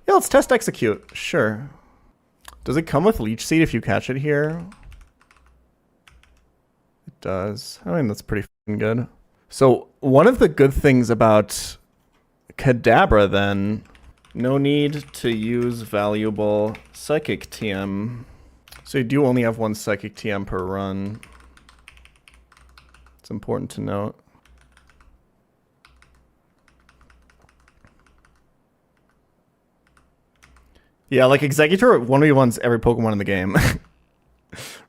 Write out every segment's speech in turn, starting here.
Yeah, let's test execute. Sure. Does it come with Leech Seed if you catch it here? It does. I mean, that's pretty f***ing good. So one of the good things about Kadabra then, no need to use valuable Psychic TM. So you do only have one Psychic TM per run. It's important to note. Yeah, like Executor 1v1s every Pokemon in the game.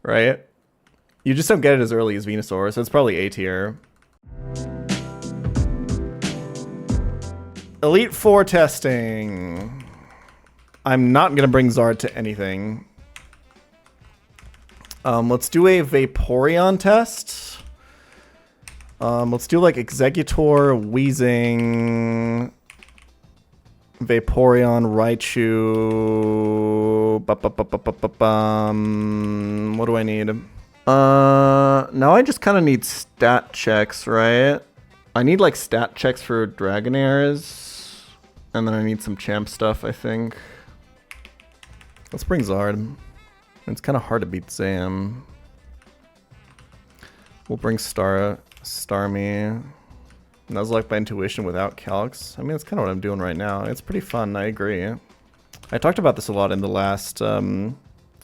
Right? You just don't get it as early as Venusaur, so it's probably A tier. Elite Four testing. I'm not gonna bring Zard to anything. Let's do a Vaporeon test. Let's do like Executor, Weezing, Vaporeon, Raichu. What do I need? Now I just kind of need stat checks, right? I need like stat checks for Dragonairs, and then I need some champ stuff, I think. Let's bring Zard. It's kind of hard to beat Zam. We'll bring Starmie. Nuzlocke by intuition without calcs. I mean, that's kind of what I'm doing right now. It's pretty fun, I agree. I talked about this a lot in the last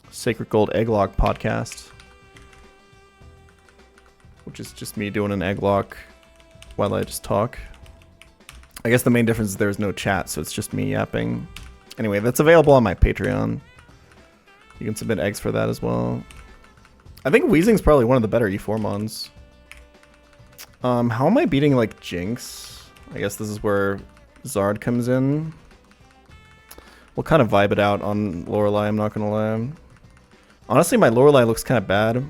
Sacred Gold Egglock podcast, which is just me doing an Egglock while I just talk. I guess the main difference is there's no chat, so it's just me yapping. Anyway, that's available on my Patreon. You can submit eggs for that as well. I think Weezing's probably one of the better E4 mons. How am I beating like Jinx? I guess this is where Zard comes in. We'll kind of vibe it out on Lorelei, I'm not gonna lie. Honestly, my Lorelei looks kind of bad.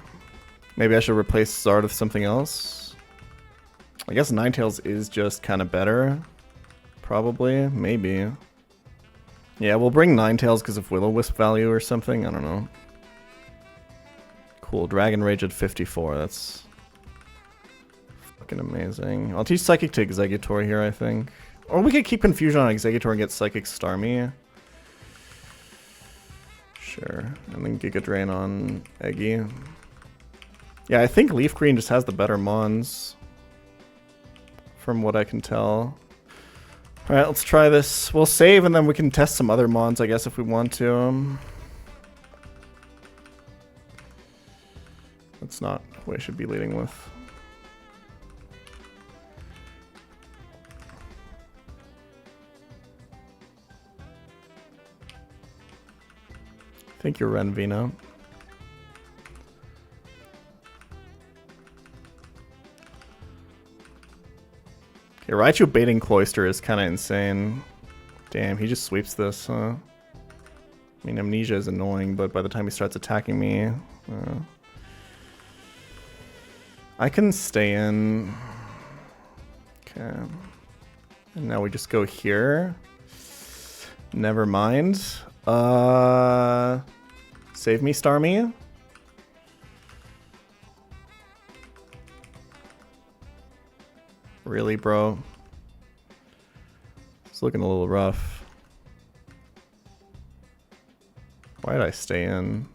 Maybe I should replace Zard with something else. I guess Ninetales is just kind of better. Probably, maybe. Yeah, we'll bring Ninetales because of Will-O-Wisp value or something, I don't know. Cool, Dragon Rage at 54, that's fucking amazing. I'll teach Psychic to Executor here, I think. Or we could keep Confusion on Executor and get Psychic Starmie. Sure, and then Giga Drain on Eggy. Yeah, I think LeafGreen just has the better mons, from what I can tell. Alright, let's try this. We'll save and then we can test some other mons, I guess, if we want to. That's not what I should be leading with. I think you're Renvina. Okay, Raichu baiting Cloyster is kind of insane. Damn, he just sweeps this, huh? I mean, Amnesia is annoying, but by the time he starts attacking me... I can stay in... Okay. And now we just go here. Never mind. Save me, Starmie. Really, bro? It's looking a little rough. Why did I stay in?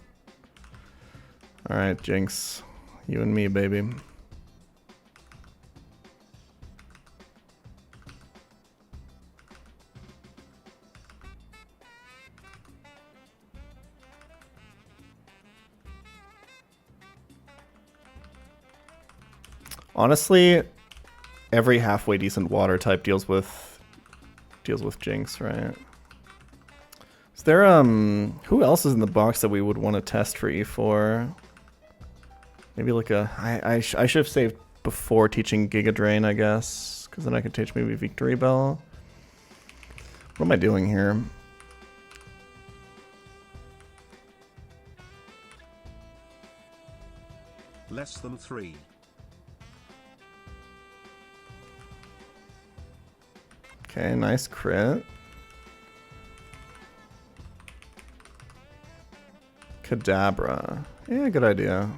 Alright, Jinx. You and me, baby. Honestly, every halfway decent water type deals with Jinx, right? Is there who else is in the box that we would want to test for E4? Maybe like a I should have saved before teaching Giga Drain, I guess, because then I could teach maybe Victory Bell. What am I doing here? Less than 3. Okay, nice crit. Kadabra. Yeah, good idea.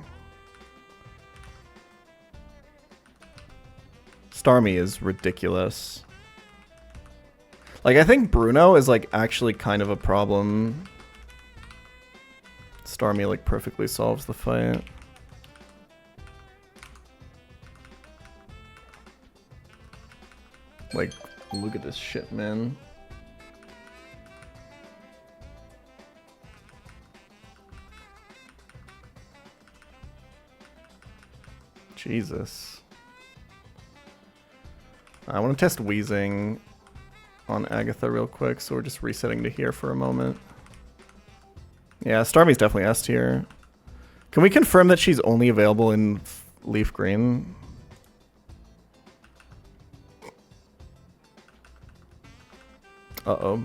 Starmie is ridiculous. Like, I think Bruno is, like, actually kind of a problem. Starmie, like, perfectly solves the fight. Like, look at this shit, man. Jesus. I want to test Wheezing on Agatha real quick, so we're just resetting to here for a moment. Yeah, Starmie's definitely S tier. Can we confirm that she's only available in LeafGreen? Uh-oh.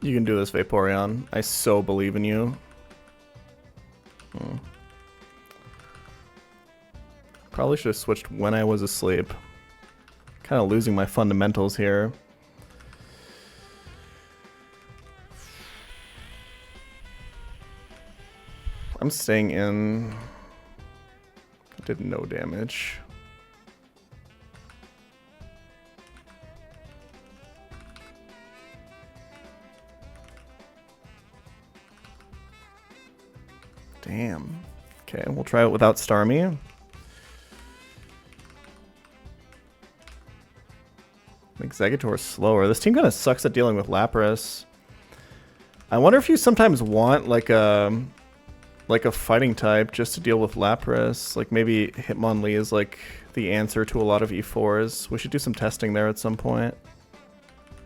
You can do this, Vaporeon. I so believe in you. Probably should have switched when I was asleep. Kind of losing my fundamentals here. I'm staying in. Did no damage. Damn. Okay, we'll try it without Starmie. Exeggutor's slower. This team kind of sucks at dealing with Lapras. I wonder if you sometimes want like a fighting type just to deal with Lapras. Like maybe Hitmonlee is like the answer to a lot of E4s. We should do some testing there at some point.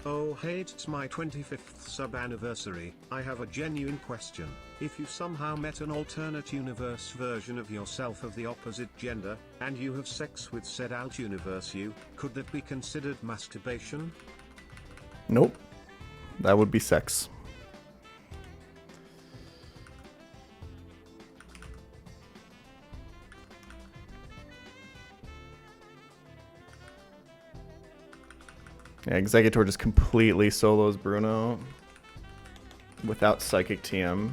Oh hey, it's my 25th sub anniversary. I have a genuine question. If you somehow met an alternate universe version of yourself of the opposite gender, and you have sex with said out universe you, could that be considered masturbation? Nope. That would be sex. Yeah, Exeggutor just completely solos Bruno without Psychic TM.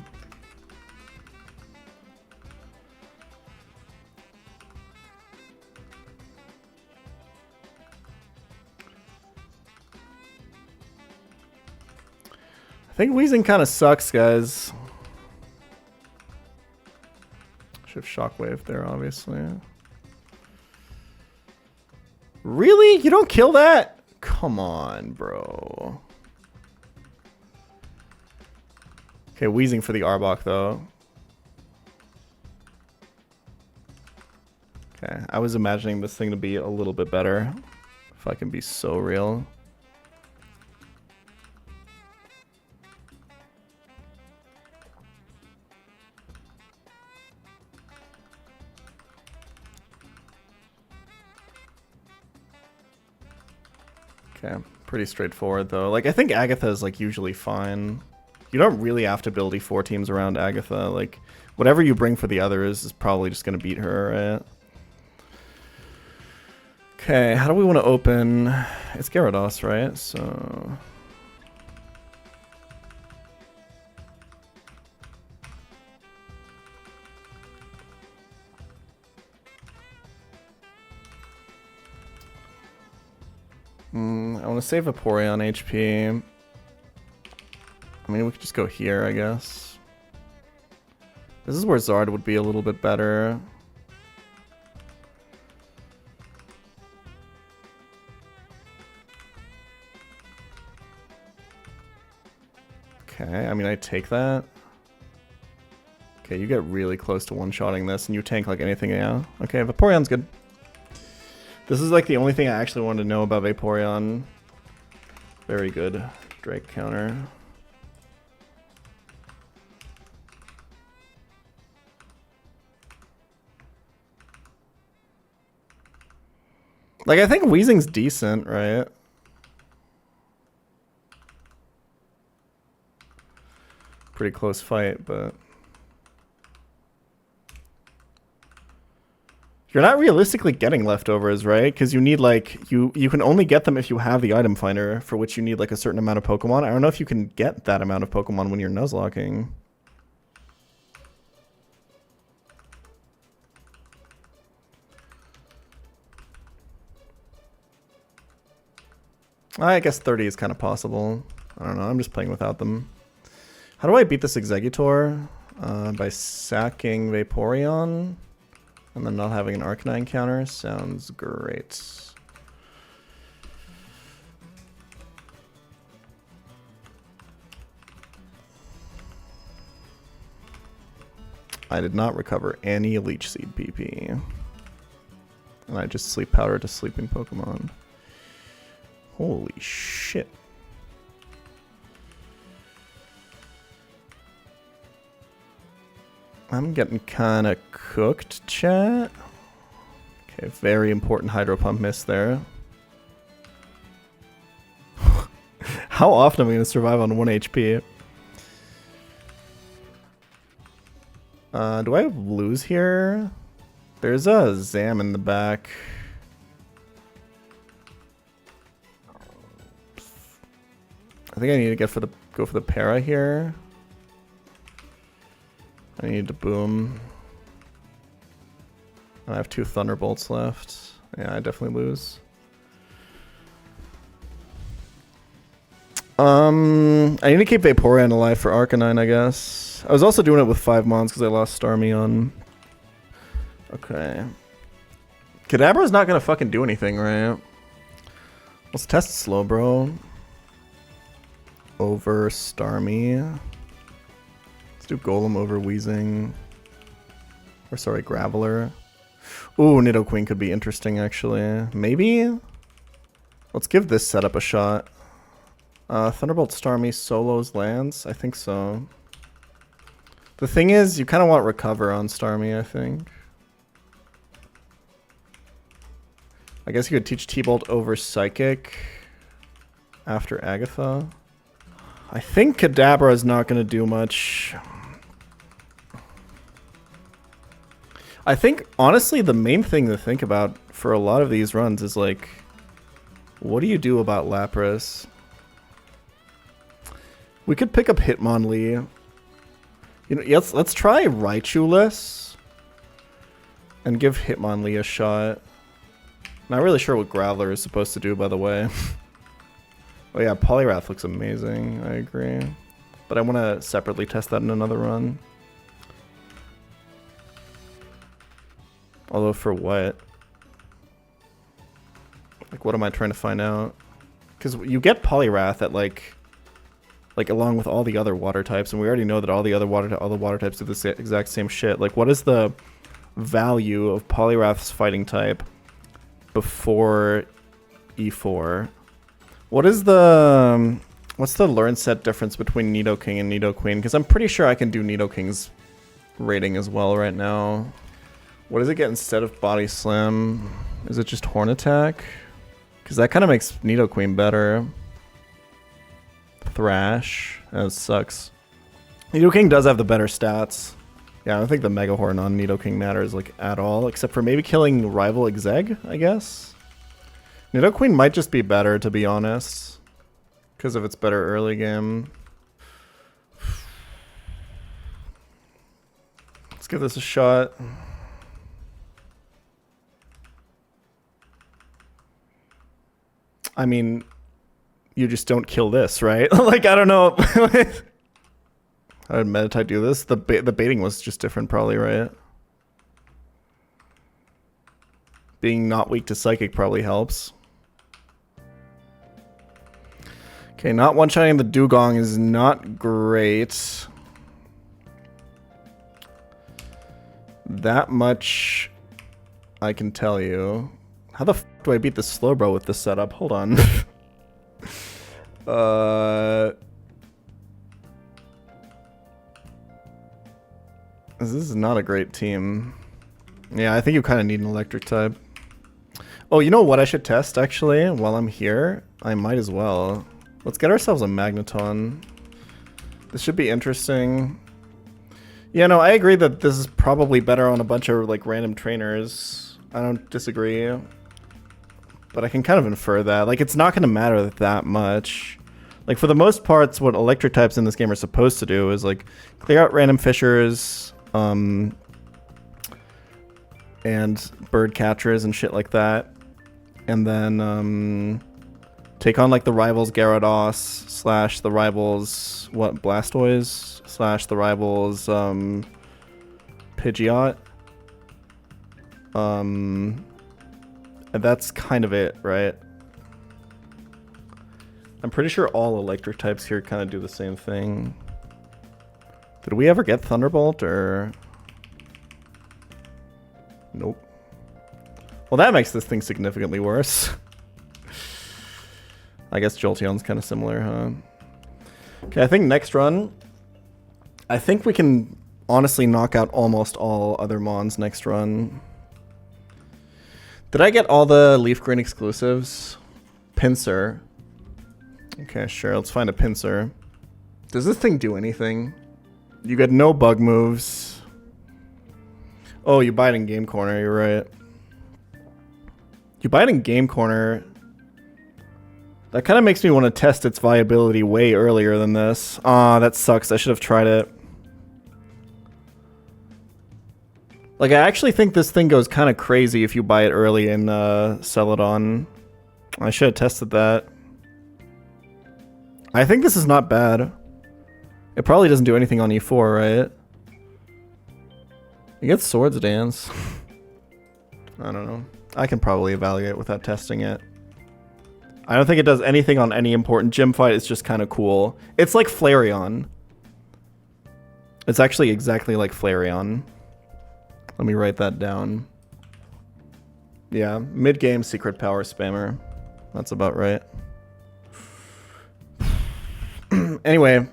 I think Wheezing kind of sucks, guys. Should have Shockwave there, obviously. Really? You don't kill that? Come on, bro. Okay, Wheezing for the Arbok, though. Okay, I was imagining this thing to be a little bit better. If I can be so real. Okay, pretty straightforward though. Like, I think Agatha is like usually fine. You don't really have to build E4 teams around Agatha. Like, whatever you bring for the others is probably just going to beat her, right? Okay, how do we want to open? It's Gyarados, right? So... I want to save Vaporeon HP. I mean, we could just go here, I guess. This is where Zard would be a little bit better. Okay, I mean, I take that. Okay, you get really close to one-shotting this, and you tank like anything, yeah? Okay, Vaporeon's good. This is like the only thing I actually wanted to know about Vaporeon. Very good. Drake counter. Like, I think Weezing's decent, right? Pretty close fight, but... You're not realistically getting leftovers, right? Because you need like you can only get them if you have the item finder, for which you need like a certain amount of Pokemon. I don't know if you can get that amount of Pokemon when you're Nuzlocking. I guess 30 is kind of possible. I don't know. I'm just playing without them. How do I beat this Exeggutor? By sacking Vaporeon and then not having an Arcanine counter. Sounds great. I did not recover any Leech Seed PP. And I just Sleep Powder to sleeping Pokemon. Holy shit. I'm getting kind of cooked, chat. Okay, very important Hydro Pump miss there. How often am I going to survive on 1 HP? Do I lose here? There's a Zam in the back. I think I need to go for the para here. I need to boom. I have 2 Thunderbolts left. Yeah, I definitely lose. I need to keep Vaporeon alive for Arcanine, I guess. I was also doing it with 5 Mons because I lost Starmie on. Okay. Kadabra's not gonna fucking do anything, right? Let's test Slowbro over Starmie. Let's do Golem over Weezing. Or sorry, Graveler. Ooh, Nidoqueen could be interesting actually. Maybe? Let's give this setup a shot. Thunderbolt Starmie solos lands? I think so. The thing is, you kind of want Recover on Starmie, I think. I guess you could teach T-Bolt over Psychic after Agatha. I think Kadabra is not going to do much. I think, honestly, the main thing to think about for a lot of these runs is, like, what do you do about Lapras? We could pick up Hitmonlee. You know, let's try Raichu-less and give Hitmonlee a shot. Not really sure what Graveler is supposed to do, by the way. Oh yeah, Poliwrath looks amazing. I agree. But I want to separately test that in another run. Although for what? Like, what am I trying to find out? Because you get Poliwrath at like along with all the other water types, and we already know that all the water types do the exact same shit. Like, what is the value of Poliwrath's fighting type before E4? What is the what's the learn set difference between Nidoking and Nidoqueen? Because I'm pretty sure I can do Nidoking's rating as well right now. What does it get instead of Body Slam? Is it just Horn Attack? Because that kind of makes Nidoqueen better. Thrash. That sucks. Nidoking does have the better stats. Yeah, I don't think the Mega Horn on Nidoking matters like at all, except for maybe killing rival Exeg, I guess. Nidoqueen might just be better, to be honest, because of its better early game. Let's give this a shot. I mean, you just don't kill this, right? Like, I don't know. How did Meditite do this? The baiting was just different, probably, right? Being not weak to Psychic probably helps. Okay, not one-shotting the Dugong is not great. That much I can tell you. How the f do I beat the Slowbro with this setup? Hold on. This is not a great team. Yeah, I think you kind of need an electric type. Oh, you know what I should test, actually? While I'm here, I might as well. Let's get ourselves a Magneton. This should be interesting. Yeah, no, I agree that this is probably better on a bunch of, like, random trainers. I don't disagree. But I can kind of infer that. Like, it's not going to matter that much. Like, for the most parts, what electric types in this game are supposed to do is, like, clear out random fissures, and bird catchers and shit like that. And then, take on, like, the rivals Gyarados / the rivals, Blastoise / the rivals, Pidgeot. And that's kind of it, right? I'm pretty sure all electric types here kind of do the same thing. Did we ever get Thunderbolt, or... Nope. Well, that makes this thing significantly worse. I guess Jolteon's kind of similar, huh? Okay, I think next run... I think we can honestly knock out almost all other Mons next run. Did I get all the LeafGreen exclusives? Pinsir. Okay, sure. Let's find a Pinsir. Does this thing do anything? You get no bug moves. Oh, you buy it in Game Corner. You're right. You buy it in Game Corner. That kind of makes me want to test its viability way earlier than this. Ah, that sucks. I should have tried it. Like, I actually think this thing goes kind of crazy if you buy it early and sell it on. I should have tested that. I think this is not bad. It probably doesn't do anything on E4, right? You get Swords Dance. I don't know. I can probably evaluate without testing it. I don't think it does anything on any important gym fight. It's just kind of cool. It's like Flareon. It's actually exactly like Flareon. Let me write that down. Yeah, mid-game secret power spammer. That's about right. Anyway.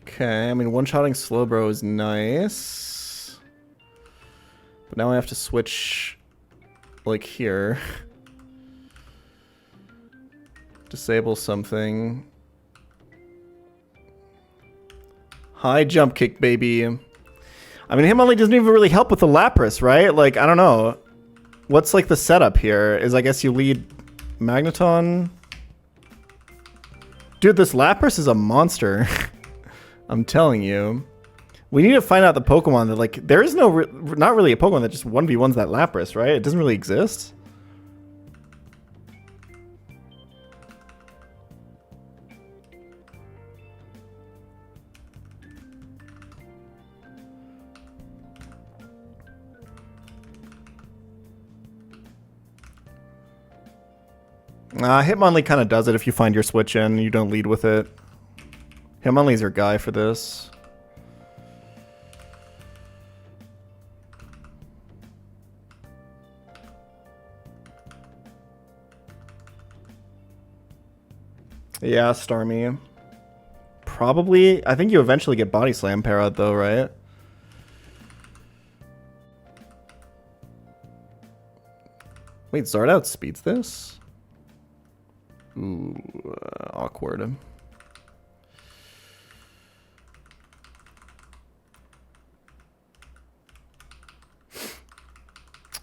Okay, I mean, one-shotting Slowbro is nice. But now I have to switch, like, here. Disable something. High jump kick, baby. I mean, him only doesn't even really help with the Lapras, right? Like, I don't know. What's, like, the setup here? Is, I guess, you lead Magneton? Dude, this Lapras is a monster. I'm telling you. We need to find out the Pokemon that, like, there is no... not really a Pokemon that just 1v1s that Lapras, right? It doesn't really exist. Hitmonlee kind of does it if you find your switch in, you don't lead with it. Hitmonlee's your guy for this. Yeah, Starmie. Probably. I think you eventually get Body Slam Parrot though, right? Wait, Zard outspeeds this? Ooh, awkward.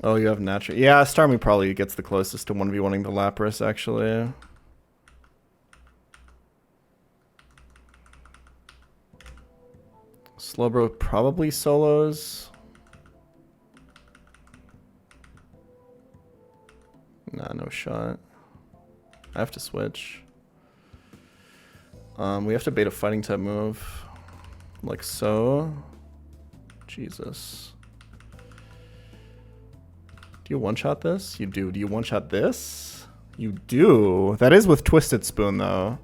Oh, you have natural. Yeah, Starmie probably gets the closest to 1v1ing the Lapras, actually. Slowbro probably solos. Nah, no shot. I have to switch. We have to bait a fighting type move. Like so. Jesus. Do you one-shot this? You do. Do you one-shot this? You do. That is with Twisted Spoon, though.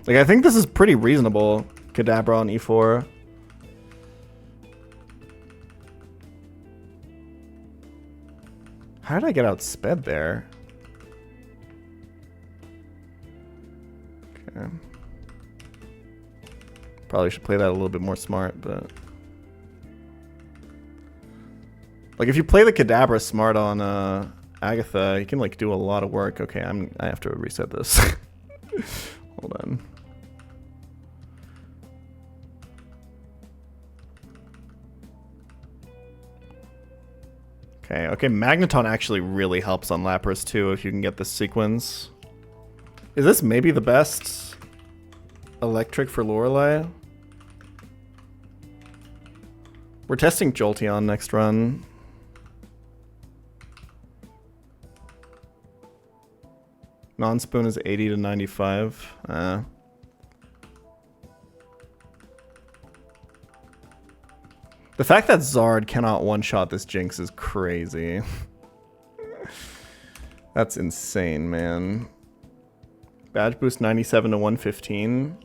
Like, I think this is pretty reasonable. Kadabra on E4. How did I get outsped there? Okay. Probably should play that a little bit more smart, but... Like, if you play the Kadabra smart on Agatha, you can like do a lot of work. Okay, I have to reset this. Hold on. Okay, Magneton actually really helps on Lapras too if you can get this sequence. Is this maybe the best electric for Lorelei? We're testing Jolteon next run. Non-spoon is 80 to 95. The fact that Zard cannot one-shot this Jinx is crazy. That's insane, man. Badge boost 97 to 115.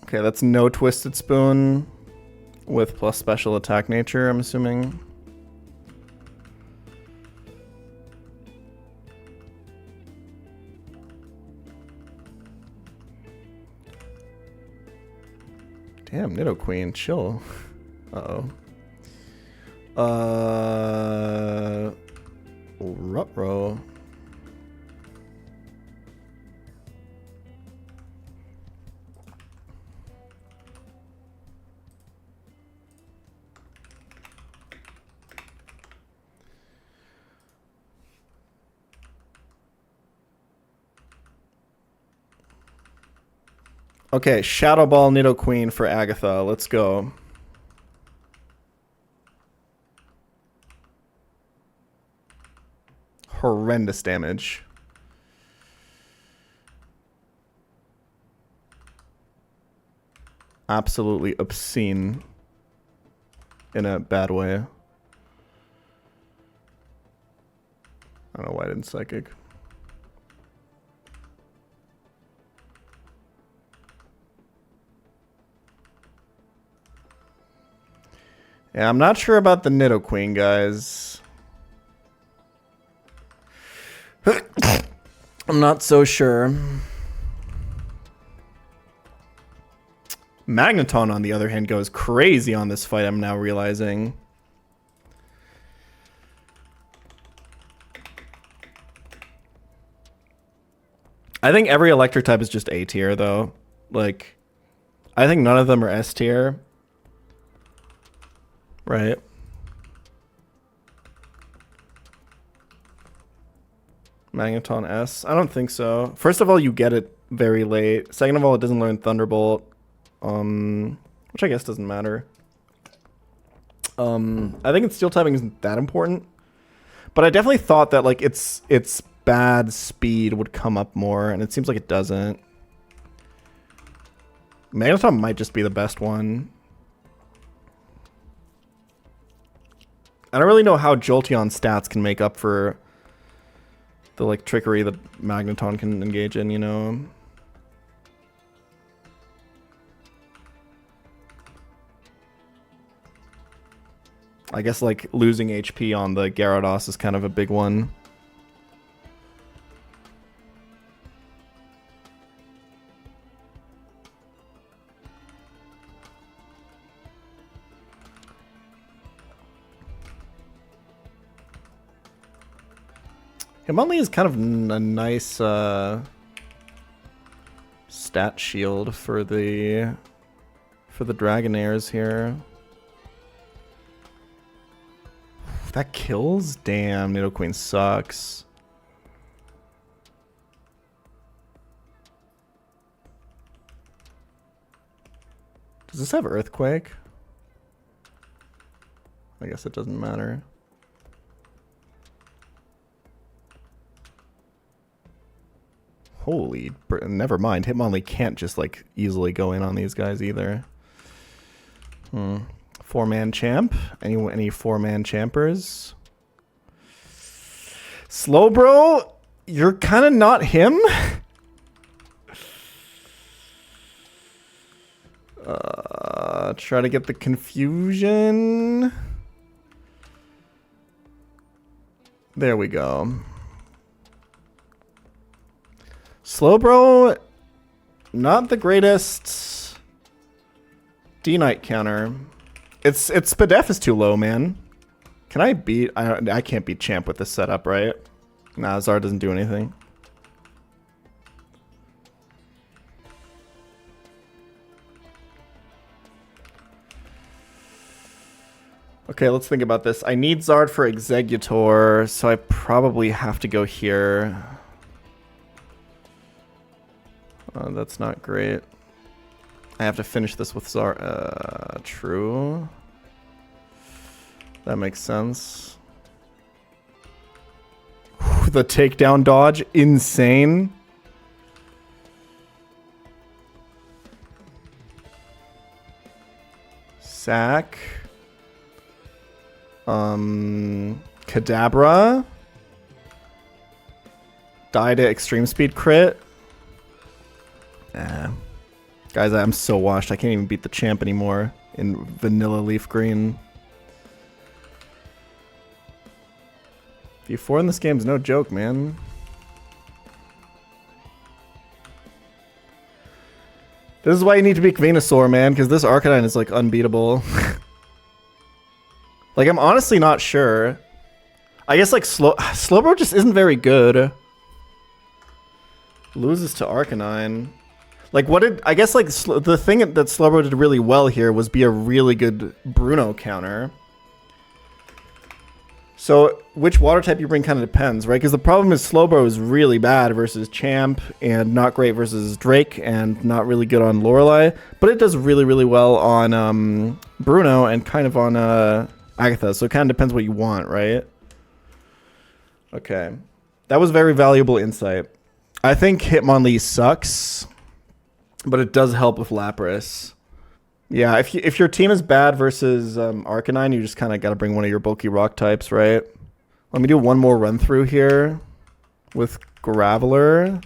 Okay, that's no Twisted Spoon with plus special attack nature, I'm assuming. Damn, Nidoqueen, chill. Uh-oh. Ruh-roh. Okay, Shadow Ball Nidoqueen for Agatha. Let's go. Horrendous damage. Absolutely obscene. In a bad way. I don't know why I didn't Psychic. Yeah, I'm not sure about the Nidoqueen, guys. I'm not so sure. Magneton, on the other hand, goes crazy on this fight, I'm now realizing. I think every electric type is just A tier, though. Like, I think none of them are S tier. Right. Magneton S? I don't think so. First of all, you get it very late. Second of all, it doesn't learn Thunderbolt. Which I guess doesn't matter. I think its steel typing isn't that important. But I definitely thought that like its bad speed would come up more, and it seems like it doesn't. Magneton might just be the best one. I don't really know how Jolteon stats can make up for the like trickery that Magneton can engage in, you know. I guess like losing HP on the Gyarados is kind of a big one. Hitmonlee is kind of a nice stat shield for the Dragonairs here. That kills? Damn, Nidoqueen sucks. Does this have Earthquake? I guess it doesn't matter. Holy, never mind. Hitmonlee can't just like easily go in on these guys either. Four-man champ. Any four-man champers? Slowbro, you're kind of not him. Try to get the confusion. There we go. Slowbro, not the greatest D-Knight counter. Its Spadef is too low, man. Can I beat... I can't beat Champ with this setup, right? Nah, Zard doesn't do anything. Okay, let's think about this. I need Zard for Executor, so I probably have to go here. That's not great. I have to finish this with Zard. True. That makes sense. The takedown dodge, insane. Sack. Kadabra. Die to extreme speed crit. Guys, I'm so washed. I can't even beat the champ anymore in vanilla LeafGreen. V4 in this game is no joke, man. This is why you need to beat Venusaur, man, because this Arcanine is like unbeatable. Like, I'm honestly not sure. I guess like Slowbro just isn't very good. Loses to Arcanine. Like, what did... I guess, like, the thing that Slowbro did really well here was be a really good Bruno counter. So, which water type you bring kind of depends, right? Because the problem is Slowbro is really bad versus Champ, and not great versus Drake, and not really good on Lorelei. But it does really, really well on Bruno, and kind of on Agatha. So it kind of depends what you want, right? Okay. That was very valuable insight. I think Hitmonlee sucks, but it does help with Lapras. Yeah, if your team is bad versus Arcanine, you just kind of got to bring one of your bulky rock types, right? Let me do one more run through here with Graveler.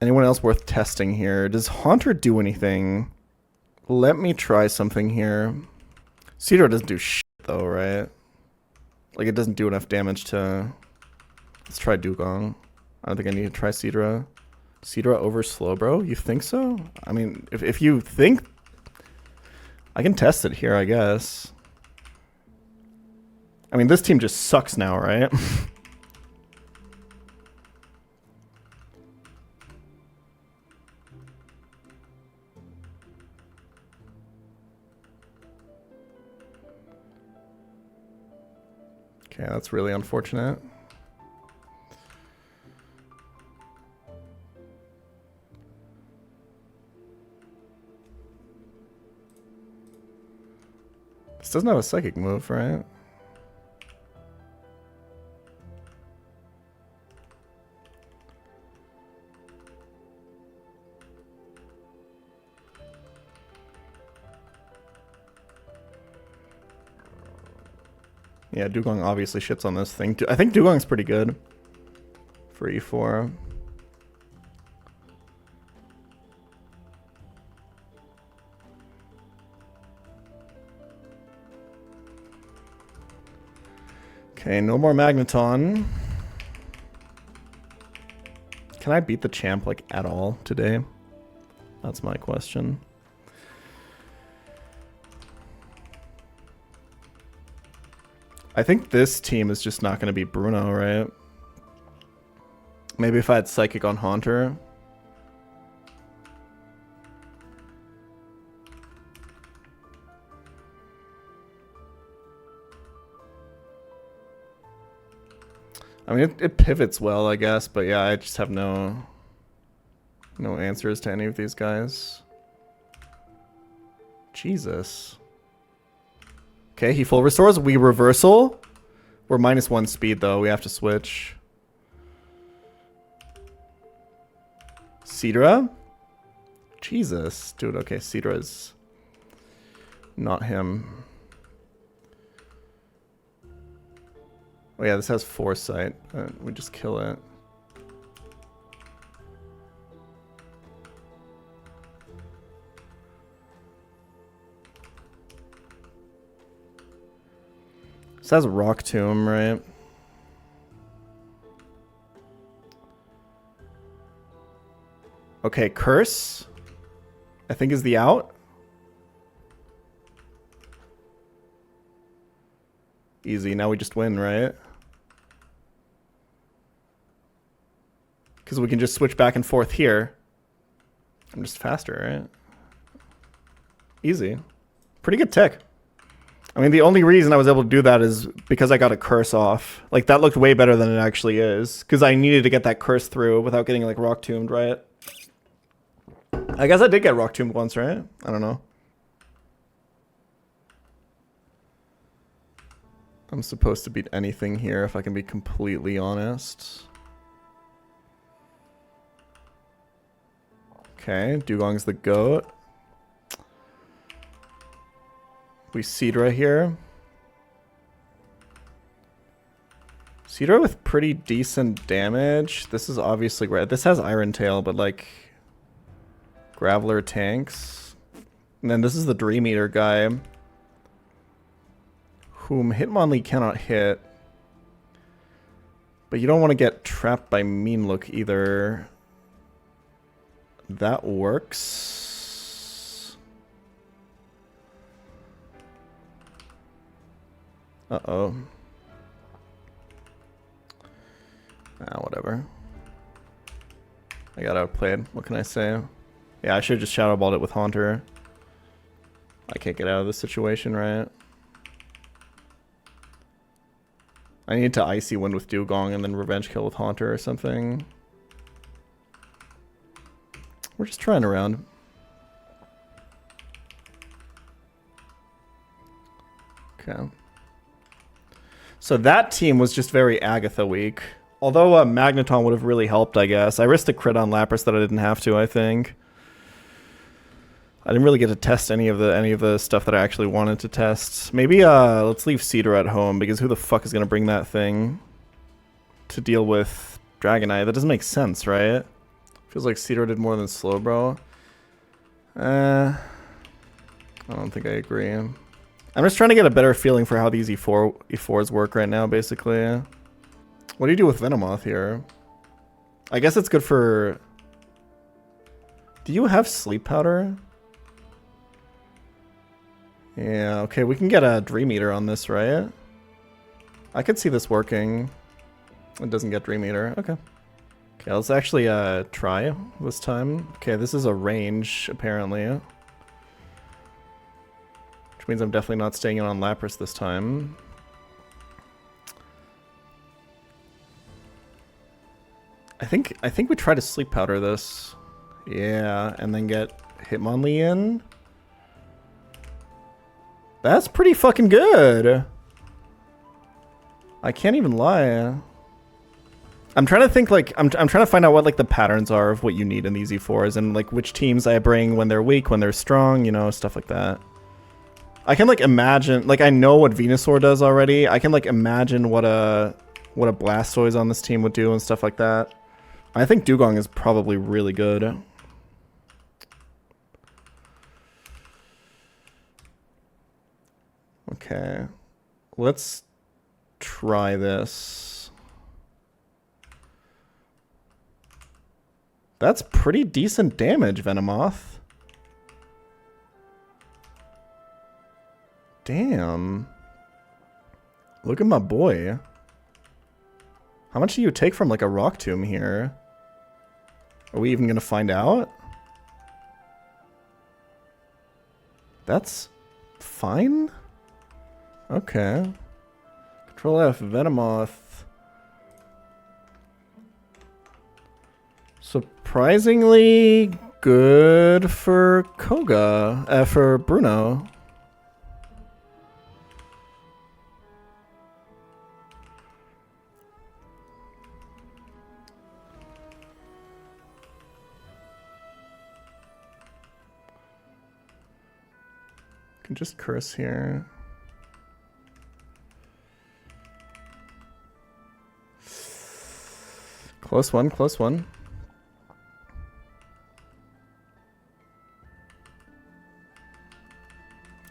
Anyone else worth testing here? Does Haunter do anything? Let me try something here. Cedar doesn't do shit though, right? Like, it doesn't do enough damage to... Let's try Dugong. I don't think I need to try Cedra. Cedra over Slowbro? You think so? I mean, if you think... I can test it here, I guess. I mean, this team just sucks now, right? Okay, that's really unfortunate. This doesn't have a psychic move, right? Yeah, Dugong obviously shits on this thing. I think Dugong's pretty good for E4. Okay, no more Magneton. Can I beat the champ, like, at all today? That's my question. I think this team is just not going to be Bruno, right? Maybe if I had Psychic on Haunter. I mean, it pivots well, I guess, but yeah, I just have no answers to any of these guys. Jesus. Okay, he full restores. We reversal. We're -1 speed, though. We have to switch. Cedra? Jesus. Dude, okay, Cedra is not him. Oh yeah, this has Foresight. We just kill it. This has Rock Tomb, right? Okay, Curse, I think, is the out. Easy. Now we just win, right? Because we can just switch back and forth here. I'm just faster, right? Easy. Pretty good tech. I mean, the only reason I was able to do that is because I got a curse off. Like, that looked way better than it actually is. Because I needed to get that curse through without getting, like, rock tombed, right? I guess I did get rock tombed once, right? I don't know. I'm supposed to beat anything here, if I can be completely honest. Okay, Dugong's the goat. We Seadra here. Seadra with pretty decent damage. This is obviously red. This has Iron Tail, but like Graveler tanks. And then this is the Dream Eater guy, whom Hitmonlee cannot hit. But you don't want to get trapped by Mean Look either. That works. Uh-oh. Ah, whatever. I got outplayed. What can I say? Yeah, I should have just Shadow Balled it with Haunter. I can't get out of this situation, right? I need to Icy Wind with Dugong and then Revenge Kill with Haunter or something. We're just trying around. Okay. So that team was just very Agatha weak. Although Magneton would have really helped, I guess. I risked a crit on Lapras that I didn't have to, I think. I didn't really get to test any of the stuff that I actually wanted to test. Maybe let's leave Seadra at home, because who the fuck is gonna bring that thing to deal with Dragonite? That doesn't make sense, right? Feels like Seadra did more than Slowbro. I don't think I agree. I'm just trying to get a better feeling for how these E4s work right now, basically. What do you do with Venomoth here? I guess it's good for... Do you have Sleep Powder? Yeah, okay, we can get a Dream Eater on this, right? I could see this working. It doesn't get Dream Eater. Okay. Okay, let's actually try this time. Okay, this is a range, apparently. Which means I'm definitely not staying in on Lapras this time. I think we try to Sleep Powder this. Yeah, and then get Hitmonlee in. That's pretty fucking good. I can't even lie. I'm trying to think, like, I'm trying to find out what, like, the patterns are of what you need in these E4s, and, like, which teams I bring when they're weak, when they're strong, you know, stuff like that. I can, like, imagine, like, I know what Venusaur does already. I can, like, imagine what a Blastoise on this team would do and stuff like that. I think Dugong is probably really good. Okay. Let's try this. That's pretty decent damage, Venomoth. Damn. Look at my boy. How much do you take from, like, a Rock Tomb here? Are we even gonna find out? That's fine? Okay. Control F, Venomoth. Surprisingly good for Koga, for Bruno. Can just curse here. Close one, close one.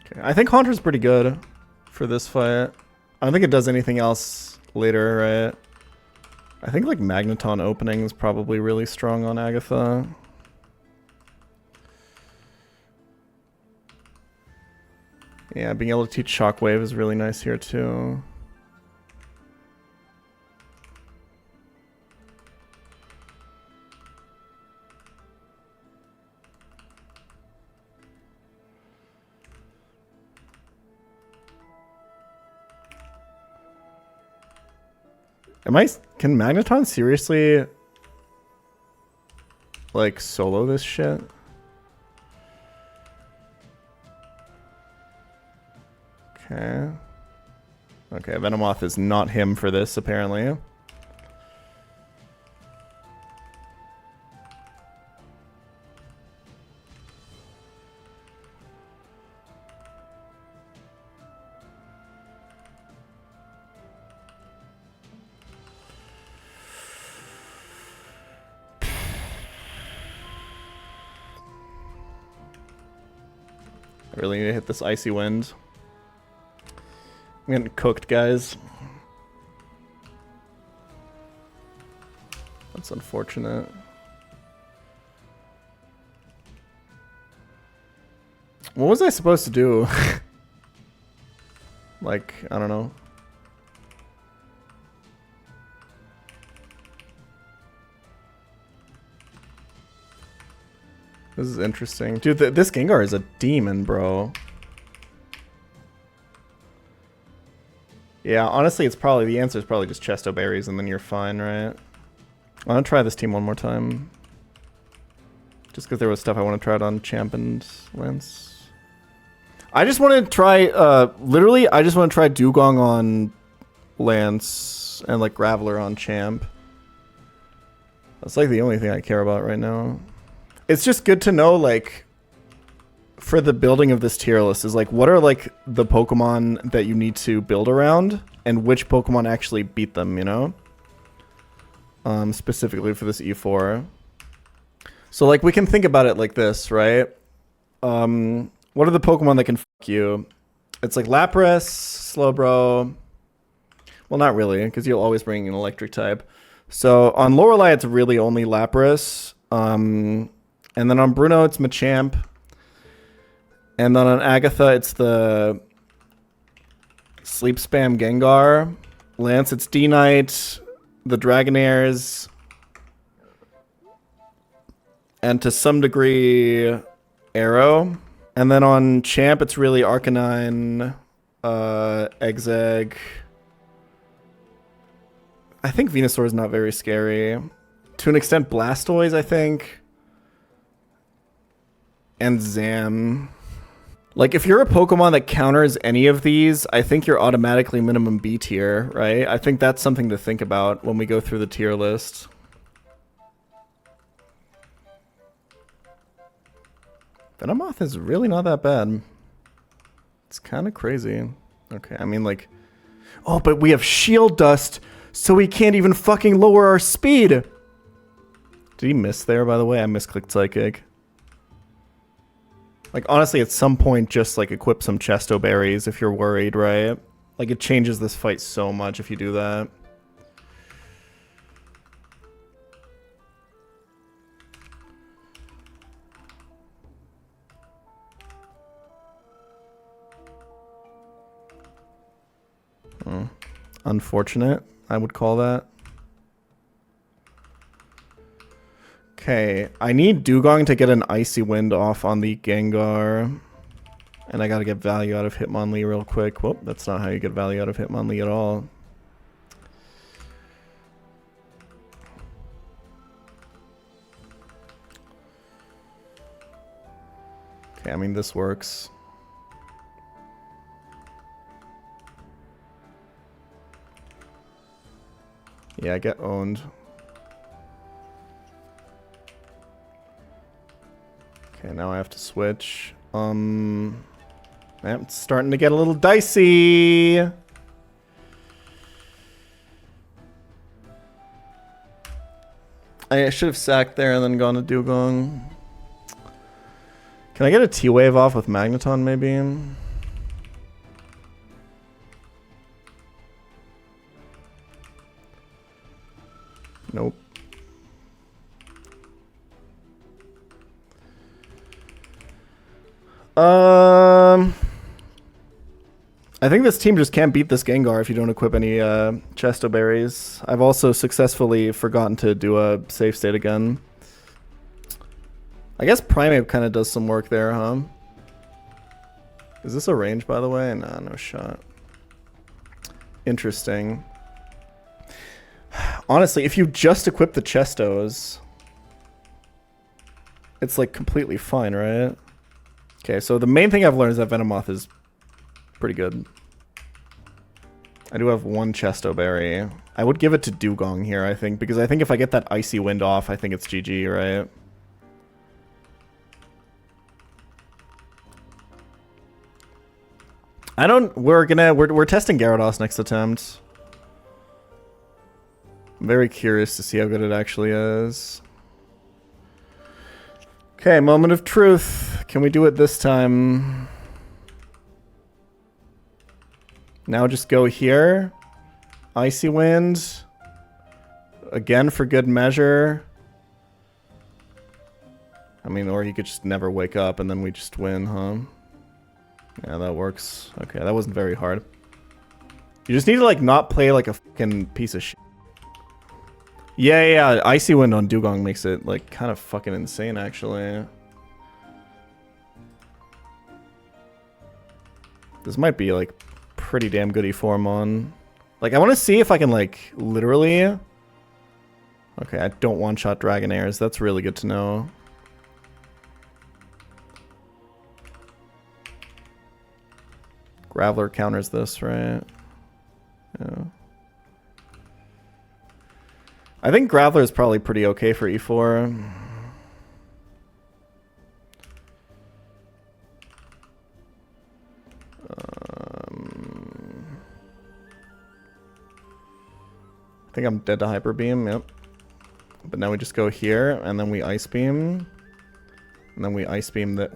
Okay, I think Haunter's pretty good for this fight. I don't think it does anything else later, right? I think, like, Magneton opening is probably really strong on Agatha. Yeah, being able to teach Shockwave is really nice here too. Can Magneton seriously like solo this shit? Okay. Okay, Venomoth is not him for this, apparently. I really need to hit this Icy Wind. I'm getting cooked, guys. That's unfortunate. What was I supposed to do? Like, I don't know. This is interesting. Dude, this Gengar is a demon, bro. Yeah, honestly, it's probably, the answer is probably just Chesto Berries and then you're fine, right? I'm gonna try this team one more time. Just because there was stuff I want to try it on Champ and Lance. I just want to try, literally, I just want to try Dugong on Lance and like Graveler on Champ. That's like the only thing I care about right now. It's just good to know, like, for the building of this tier list is like, what are like the Pokemon that you need to build around and which Pokemon actually beat them, you know? Specifically for this E4. So like we can think about it like this, right? What are the Pokemon that can fuck you? It's like Lapras, Slowbro. Well, not really, because you'll always bring an electric type. So on Lorelei, it's really only Lapras. And then on Bruno, it's Machamp. And then on Agatha, it's the Sleep Spam Gengar. Lance, it's D-Knight, the Dragonairs, and to some degree, Arrow. And then on Champ, it's really Arcanine, Exegg. I think Venusaur is not very scary. To an extent, Blastoise, I think. And Zam. Like, if you're a Pokemon that counters any of these, I think you're automatically minimum B tier, right? I think that's something to think about when we go through the tier list. Venomoth is really not that bad. It's kind of crazy. Okay, I mean, like... Oh, but we have Shield Dust, so we can't even fucking lower our speed! Did he miss there, by the way? I misclicked Psychic. Like, honestly, at some point, just, like, equip some Chesto Berries if you're worried, right? Like, it changes this fight so much if you do that. Unfortunate, I would call that. Okay, I need Dugong to get an Icy Wind off on the Gengar. And I gotta get value out of Hitmonlee real quick. Whoop, that's not how you get value out of Hitmonlee at all. Okay, I mean, this works. Yeah, get owned. Okay, now I have to switch. It's starting to get a little dicey. I should have sacked there and then gone to Dugong. Can I get a T-Wave off with Magneton, maybe? Nope. I think this team just can't beat this Gengar if you don't equip any Chesto Berries. I've also successfully forgotten to do a safe state again. I guess Primeape kind of does some work there, huh? Is this a range, by the way? Nah, no shot. Interesting. Honestly, if you just equip the Chestos, it's like completely fine, right? Okay, so the main thing I've learned is that Venomoth is pretty good. I do have one Chesto Berry. I would give it to Dugong here, I think, because I think if I get that Icy Wind off, I think it's GG, right? We're testing Gyarados next attempt. I'm very curious to see how good it actually is. Okay, moment of truth. Can we do it this time? Now just go here. Icy Wind. Again for good measure. I mean, or he could just never wake up and then we just win, huh? Yeah, that works. Okay, that wasn't very hard. You just need to, like, not play like a fucking piece of shit. Yeah. Icy Wind on Dugong makes it, like, kind of fucking insane, actually. This might be, like, pretty damn goody form on. Like, I want to see if I can, like, literally... Okay, I don't one-shot Dragonairs. That's really good to know. Graveler counters this, right? Yeah. I think Graveler is probably pretty okay for E4. I think I'm dead to Hyper Beam, yep. But now we just go here, and then we Ice Beam. And then we Ice Beam the...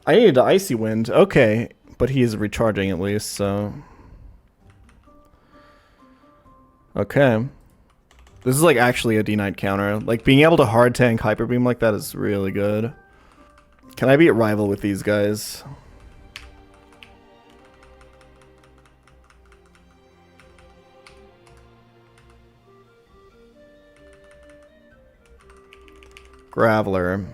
I needed the Icy Wind. Okay, but he is recharging at least, so... Okay. This is like actually a D-Knight counter. Like being able to hard tank Hyper Beam like that is really good. Can I beat Rival with these guys? Graveler.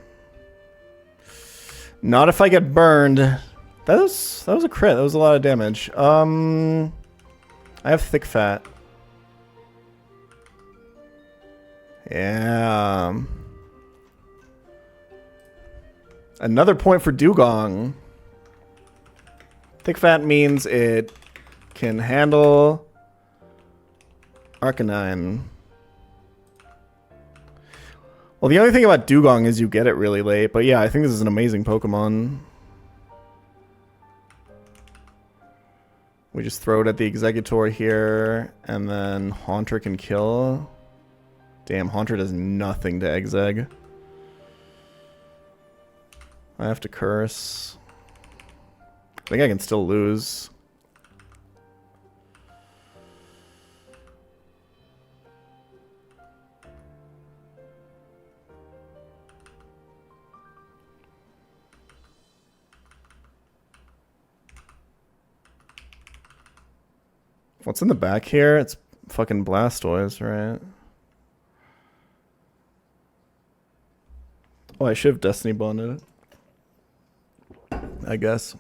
Not if I get burned. That was a crit. That was a lot of damage. I have Thick Fat. Yeah. Another point for Dugong. Thick Fat means it can handle Arcanine. Well, the only thing about Dugong is you get it really late, but yeah, I think this is an amazing Pokemon. We just throw it at the Exeggutor here, and then Haunter can kill. Damn, Haunter does nothing to Exeg. I have to curse. I think I can still lose. What's in the back here? It's fucking Blastoise, right? Oh, I should have Destiny Bonded it. I guess.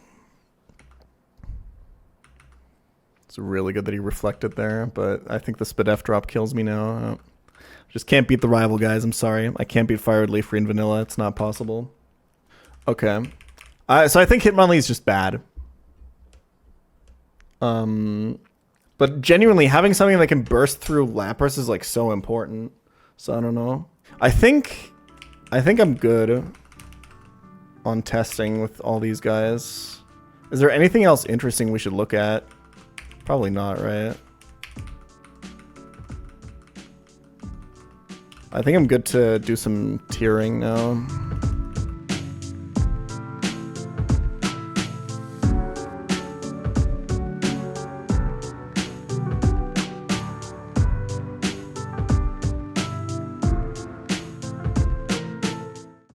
It's really good that he reflected there, but I think the Spadef drop kills me now. Just can't beat the Rival, guys. I'm sorry. I can't beat FireRed, LeafGreen, Vanilla. It's not possible. Okay. So I think Hitmonlee is just bad. But genuinely, having something that can burst through Lapras is like so important. So I don't know. I think I'm good on testing with all these guys. Is there anything else interesting we should look at? Probably not, right? I think I'm good to do some tiering now.